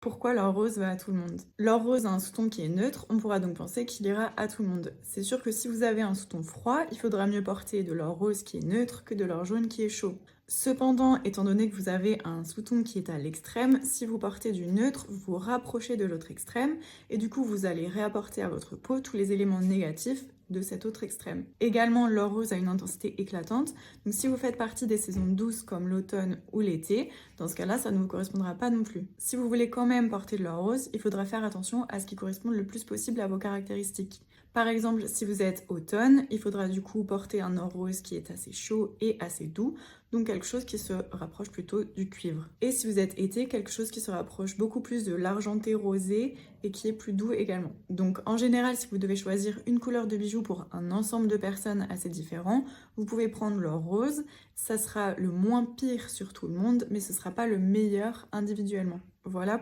Pourquoi l'or rose va à tout le monde? L'or rose a un sous-ton qui est neutre, on pourra donc penser qu'il ira à tout le monde. C'est sûr que si vous avez un sous-ton froid, il faudra mieux porter de l'or rose qui est neutre que de l'or jaune qui est chaud. Cependant, étant donné que vous avez un sous-ton qui est à l'extrême, si vous portez du neutre, vous vous rapprochez de l'autre extrême et du coup vous allez réapporter à votre peau tous les éléments négatifs de cet autre extrême. Également, l'or rose a une intensité éclatante, donc si vous faites partie des saisons douces comme l'automne ou l'été, dans ce cas-là, ça ne vous correspondra pas non plus. Si vous voulez quand même porter de l'or rose, il faudra faire attention à ce qui corresponde le plus possible à vos caractéristiques. Par exemple, si vous êtes automne, il faudra du coup porter un or rose qui est assez chaud et assez doux, donc quelque chose qui se rapproche plutôt du cuivre. Et si vous êtes été, quelque chose qui se rapproche beaucoup plus de l'argenté rosé et qui est plus doux également. Donc en général, si vous devez choisir une couleur de bijoux pour un ensemble de personnes assez différents, vous pouvez prendre l'or rose, ça sera le moins pire sur tout le monde, mais ce sera pas le meilleur individuellement. Voilà